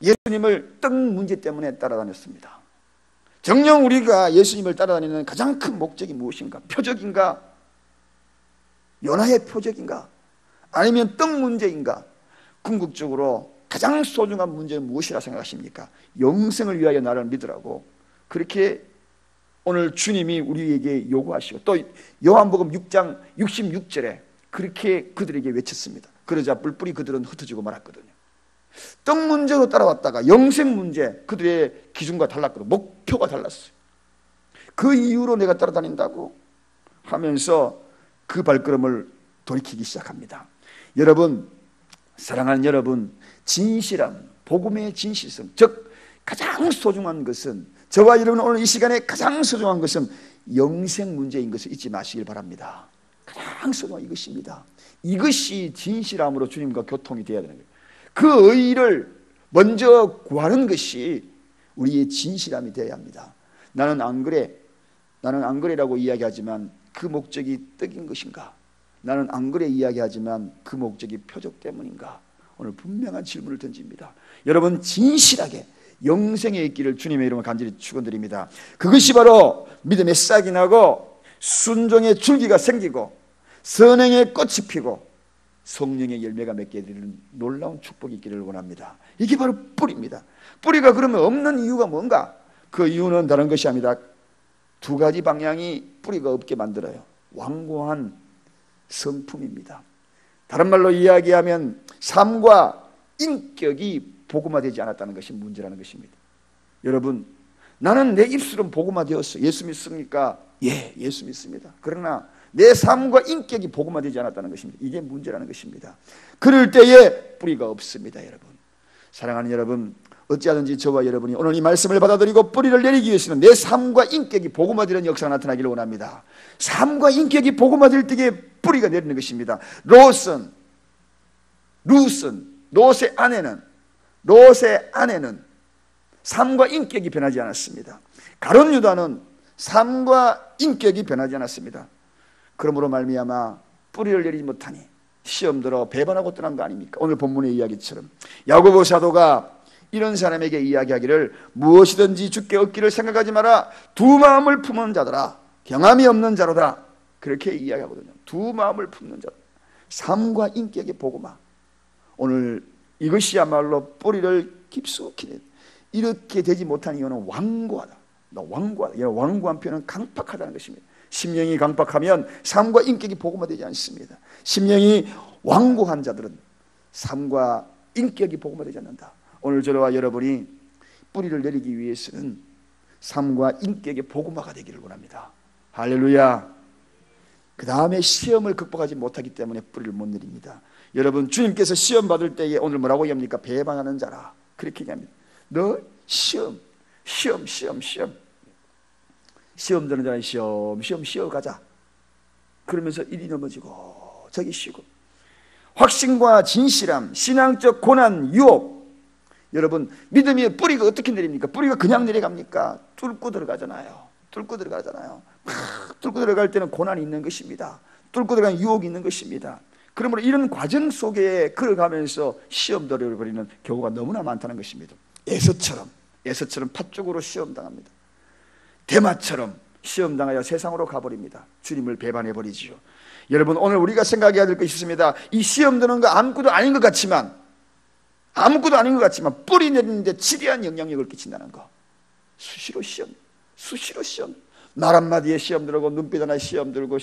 예수님을 떡 문제 때문에 따라다녔습니다. 정녕 우리가 예수님을 따라다니는 가장 큰 목적이 무엇인가? 표적인가? 연하의 표적인가? 아니면 떡 문제인가? 궁극적으로 가장 소중한 문제는 무엇이라 생각하십니까? 영생을 위하여 나를 믿으라고 그렇게 오늘 주님이 우리에게 요구하시고, 또 요한복음 6장 66절에 그렇게 그들에게 외쳤습니다. 그러자 뿔뿔이 그들은 흩어지고 말았거든요. 떡 문제로 따라왔다가 영생 문제, 그들의 기준과 달랐거든요. 목표가 달랐어요. 그 이유로 내가 따라다닌다고 하면서 그 발걸음을 돌이키기 시작합니다. 여러분, 사랑하는 여러분, 진실함, 복음의 진실성, 즉 가장 소중한 것은, 저와 여러분 오늘 이 시간에 가장 소중한 것은 영생 문제인 것을 잊지 마시길 바랍니다. 가장 소중한 이것입니다. 이것이 진실함으로 주님과 교통이 되어야 되는 거예요. 그 의의를 먼저 구하는 것이 우리의 진실함이 되어야 합니다. 나는 안 그래, 나는 안 그래라고 이야기하지만 그 목적이 떡인 것인가? 나는 안 그래 이야기하지만 그 목적이 표적 때문인가? 오늘 분명한 질문을 던집니다. 여러분, 진실하게 영생에 있기를 주님의 이름으로 간절히 축원드립니다. 그것이 바로 믿음의 싹이 나고 순종의 줄기가 생기고 선행의 꽃이 피고 성령의 열매가 맺게 되는 놀라운 축복이 있기를 원합니다. 이게 바로 뿌리입니다. 뿌리가 그러면 없는 이유가 뭔가? 그 이유는 다른 것이 아니다. 두 가지 방향이 뿌리가 없게 만들어요. 완고한 성품입니다. 다른 말로 이야기하면 삶과 인격이 복음화되지 않았다는 것이 문제라는 것입니다. 여러분, 나는 내 입술은 복음화되었어. 예수 믿습니까? 예, 예수 믿습니다. 그러나 내 삶과 인격이 복음화되지 않았다는 것입니다. 이게 문제라는 것입니다. 그럴 때에 뿌리가 없습니다. 여러분, 사랑하는 여러분, 어찌하든지 저와 여러분이 오늘 이 말씀을 받아들이고 뿌리를 내리기 위해서는 내 삶과 인격이 복음화되는 역사가 나타나기를 원합니다. 삶과 인격이 복음화될 때에 뿌리가 내리는 것입니다. 롯의 아내는 삶과 인격이 변하지 않았습니다. 가룟 유다는 삶과 인격이 변하지 않았습니다. 그러므로 말미암아 뿌리를 내리지 못하니 시험 들어 배반하고 떠난 거 아닙니까? 오늘 본문의 이야기처럼 야고보 사도가 이런 사람에게 이야기하기를 무엇이든지 주께 얻기를 생각하지 마라. 두 마음을 품은 자더라. 경함이 없는 자로다. 그렇게 이야기하거든요. 두 마음을 품는 자, 삶과 인격의 복음화. 오늘 이것이야말로 뿌리를 깊숙이 내. 이렇게 되지 못한 이유는 완고하다. 완고한 표현은 강팍하다는 것입니다. 심령이 강팍하면 삶과 인격이 복음화되지 않습니다. 심령이 완고한 자들은 삶과 인격이 복음화되지 않는다. 오늘 저와 여러분이 뿌리를 내리기 위해서는 삶과 인격의 복음화가 되기를 원합니다. 할렐루야. 그 다음에 시험을 극복하지 못하기 때문에 뿌리를 못 내립니다. 여러분, 주님께서 시험 받을 때에 오늘 뭐라고 얘기합니까? 배반하는 자라. 그렇게 얘기합니다. 너 시험 되는 자는 시험 쉬어가자. 그러면서 이리 넘어지고 저기 쉬고. 확신과 진실함, 신앙적 고난, 유혹. 여러분, 믿음의 뿌리가 어떻게 내립니까? 뿌리가 그냥 내려갑니까? 뚫고 들어가잖아요. 뚫고 들어갈 때는 고난이 있는 것입니다. 뚫고 들어가는 유혹이 있는 것입니다. 그러므로 이런 과정 속에 걸어가면서 시험 들어버리는 경우가 너무나 많다는 것입니다. 에서처럼 팥 쪽으로 시험당합니다. 대마처럼 시험당하여 세상으로 가버립니다. 주님을 배반해버리지요. 여러분, 오늘 우리가 생각해야 될 것이 있습니다. 이 시험 드는 거 아무것도 아닌 것 같지만 뿌리 내리는데 지대한 영향력을 끼친다는 거. 수시로 시험. 말 한마디에 시험 들고 눈빛 하나에 시험 들고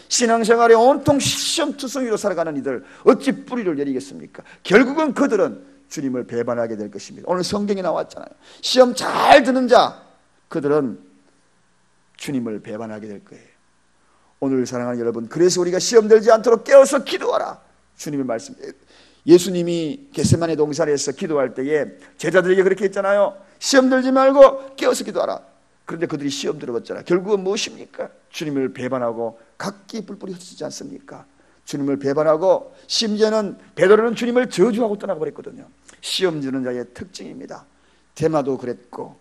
신앙생활에 온통 시험투성이로 살아가는 이들 어찌 뿌리를 내리겠습니까? 결국은 그들은 주님을 배반하게 될 것입니다. 오늘 성경에 나왔잖아요. 시험 잘 드는 자, 그들은 주님을 배반하게 될 거예요. 오늘 사랑하는 여러분, 그래서 우리가 시험 들지 않도록 깨어서 기도하라. 주님의 말씀. 예수님이 겟세마네 동산에서 기도할 때에 제자들에게 그렇게 했잖아요. 시험 들지 말고 깨어서 기도하라. 그런데 그들이 시험 들어봤잖아요. 결국은 무엇입니까? 주님을 배반하고 각기 뿔뿔이 흩어지지 않습니까? 주님을 배반하고 심지어는 베드로는 주님을 저주하고 떠나가 버렸거든요. 시험 드는 자의 특징입니다. 데마도 그랬고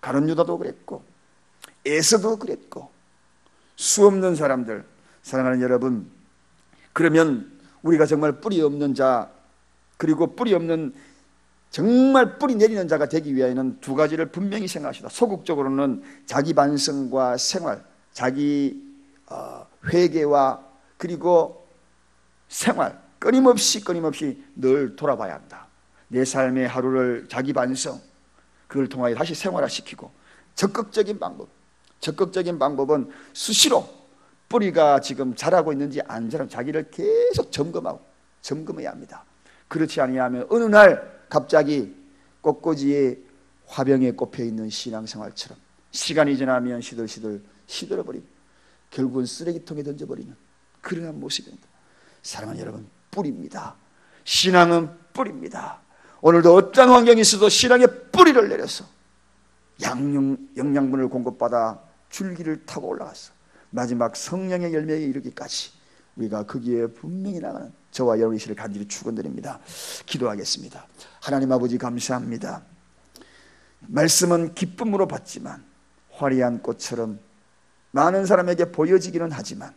가룟 유다도 그랬고 에서도 그랬고 수없는 사람들. 사랑하는 여러분, 그러면 우리가 정말 뿌리 없는 자, 그리고 뿌리 없는 정말 뿌리 내리는 자가 되기 위하여는 두 가지를 분명히 생각하시다. 소극적으로는 자기 반성과 생활, 자기 회개와 그리고 생활, 끊임없이 늘 돌아봐야 한다. 내 삶의 하루를 자기 반성, 그걸 통하여 다시 생활화시키고, 적극적인 방법은 수시로 뿌리가 지금 자라고 있는지 안 자라는지 자기를 계속 점검해야 합니다. 그렇지 아니하면 어느 날 갑자기 꽃꽂이에 화병에 꼽혀있는 신앙생활처럼 시간이 지나면 시들어버리고 결국은 쓰레기통에 던져버리는 그러한 모습입니다. 사랑하는 여러분, 뿌리입니다. 신앙은 뿌리입니다. 오늘도 어떤 환경이 있어도 신앙의 뿌리를 내려서 영양분을 공급받아 줄기를 타고 올라갔어. 마지막 성령의 열매에 이르기까지 우리가 거기에 분명히 나가는 저와 여러분이 시를 간절히 축원드립니다. 기도하겠습니다. 하나님 아버지, 감사합니다. 말씀은 기쁨으로 받지만 화려한 꽃처럼 많은 사람에게 보여지기는 하지만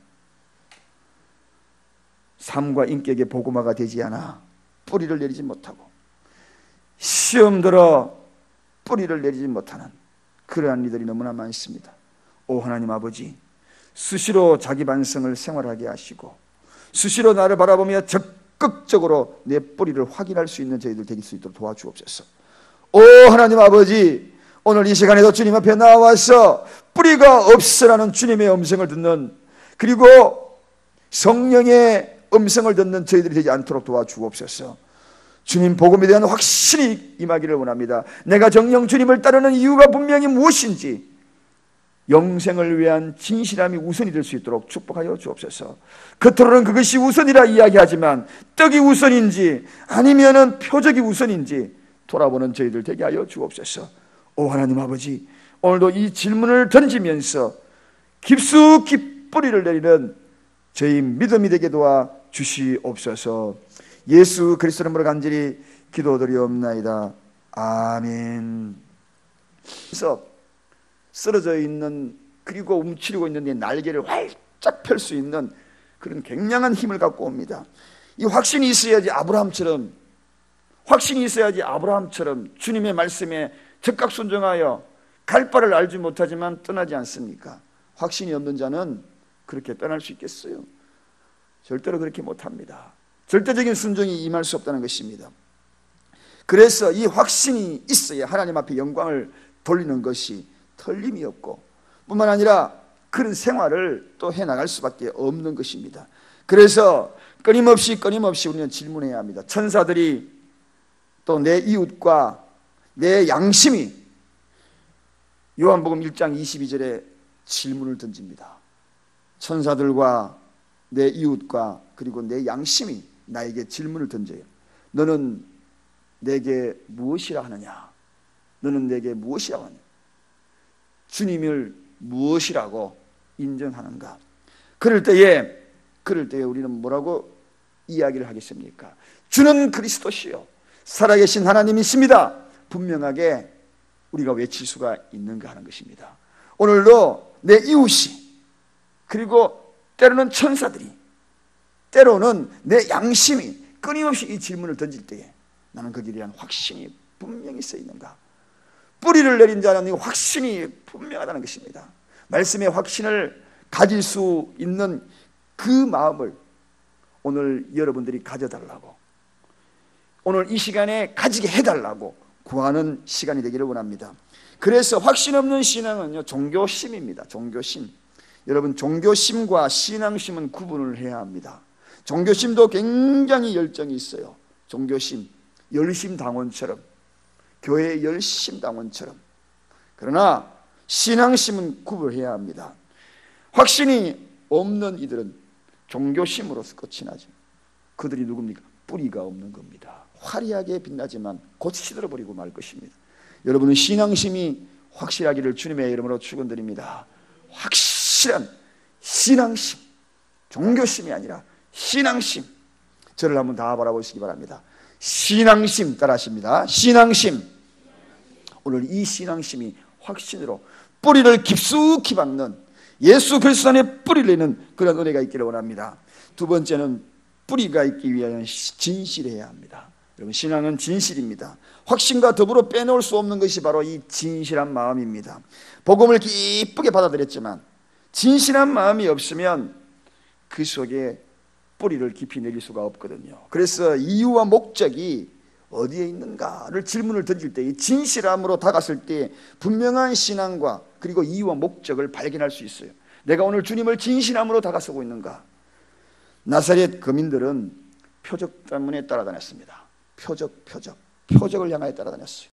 삶과 인격의 복음화가 되지 않아 뿌리를 내리지 못하고 시험 들어 뿌리를 내리지 못하는 그러한 이들이 너무나 많습니다. 오 하나님 아버지, 수시로 자기 반성을 생활하게 하시고 수시로 나를 바라보며 적극적으로 내 뿌리를 확인할 수 있는 저희들 되길 수 있도록 도와주옵소서. 오 하나님 아버지, 오늘 이 시간에도 주님 앞에 나와서 뿌리가 없으라는 주님의 음성을 듣는, 그리고 성령의 음성을 듣는 저희들이 되지 않도록 도와주옵소서. 주님 복음에 대한 확신이 임하기를 원합니다. 내가 정녕 주님을 따르는 이유가 분명히 무엇인지 영생을 위한 진실함이 우선이 될 수 있도록 축복하여 주옵소서. 겉으로는 그것이 우선이라 이야기하지만 떡이 우선인지 아니면은 표적이 우선인지 돌아보는 저희들 되게 하여 주옵소서. 오 하나님 아버지, 오늘도 이 질문을 던지면서 깊숙이 뿌리를 내리는 저희 믿음이 되게 도와 주시옵소서. 예수 그리스도 이름으로 간절히 기도드리옵나이다. 아멘. 그래서 쓰러져 있는, 그리고 움츠리고 있는 내 날개를 활짝 펼 수 있는 그런 굉장한 힘을 갖고 옵니다. 이 확신이 있어야지 아브라함처럼 주님의 말씀에 적극 순종하여 갈 바를 알지 못하지만 떠나지 않습니까? 확신이 없는 자는 그렇게 떠날 수 있겠어요? 절대로 그렇게 못합니다. 절대적인 순종이 임할 수 없다는 것입니다. 그래서 이 확신이 있어야 하나님 앞에 영광을 돌리는 것이 틀림이 없고, 뿐만 아니라 그런 생활을 또 해나갈 수밖에 없는 것입니다. 그래서 끊임없이 우리는 질문해야 합니다. 천사들이 또 내 이웃과 내 양심이 요한복음 1장 22절에 질문을 던집니다. 천사들과 내 이웃과 그리고 내 양심이 나에게 질문을 던져요. 너는 내게 무엇이라 하느냐? 너는 내게 무엇이라고 하느냐? 주님을 무엇이라고 인정하는가? 그럴 때에 우리는 뭐라고 이야기를 하겠습니까? 주는 그리스도시요 살아계신 하나님이십니다. 분명하게 우리가 외칠 수가 있는가 하는 것입니다. 오늘도 내 이웃이, 그리고 때로는 천사들이, 때로는 내 양심이 끊임없이 이 질문을 던질 때에 나는 거기에 대한 확신이 분명히 써 있는가? 뿌리를 내린 자는 이 확신이 분명하다는 것입니다. 말씀의 확신을 가질 수 있는 그 마음을 오늘 여러분들이 가져달라고, 오늘 이 시간에 가지게 해달라고 구하는 시간이 되기를 원합니다. 그래서 확신 없는 신앙은요, 종교심입니다. 종교심. 여러분, 종교심과 신앙심은 구분을 해야 합니다. 종교심도 굉장히 열정이 있어요. 종교심, 열심당원처럼, 교회의 열심당원처럼. 그러나 신앙심은 구분해야 합니다. 확신이 없는 이들은 종교심으로서 끝이 나죠. 그들이 누굽니까? 뿌리가 없는 겁니다. 화려하게 빛나지만 곧 시들어버리고 말 것입니다. 여러분은 신앙심이 확실하기를 주님의 이름으로 축원드립니다. 확실한 신앙심, 종교심이 아니라 신앙심. 저를 한번 다 바라보시기 바랍니다. 신앙심 따라하십니다. 신앙심. 오늘 이 신앙심이 확신으로 뿌리를 깊숙이 박는, 예수 그리스도 안에 뿌리를 내는 그런 은혜가 있기를 원합니다. 두 번째는 뿌리가 있기 위하여 진실해야 합니다. 여러분, 신앙은 진실입니다. 확신과 더불어 빼놓을 수 없는 것이 바로 이 진실한 마음입니다. 복음을 기쁘게 받아들였지만 진실한 마음이 없으면 그 속에 뿌리를 깊이 내릴 수가 없거든요. 그래서 이유와 목적이 어디에 있는가를 질문을 던질 때, 이 진실함으로 다가설 때 분명한 신앙과 그리고 이유와 목적을 발견할 수 있어요. 내가 오늘 주님을 진실함으로 다가서고 있는가? 나사렛 거민들은 표적 때문에 따라다녔습니다. 표적을 향하여 따라다녔어요.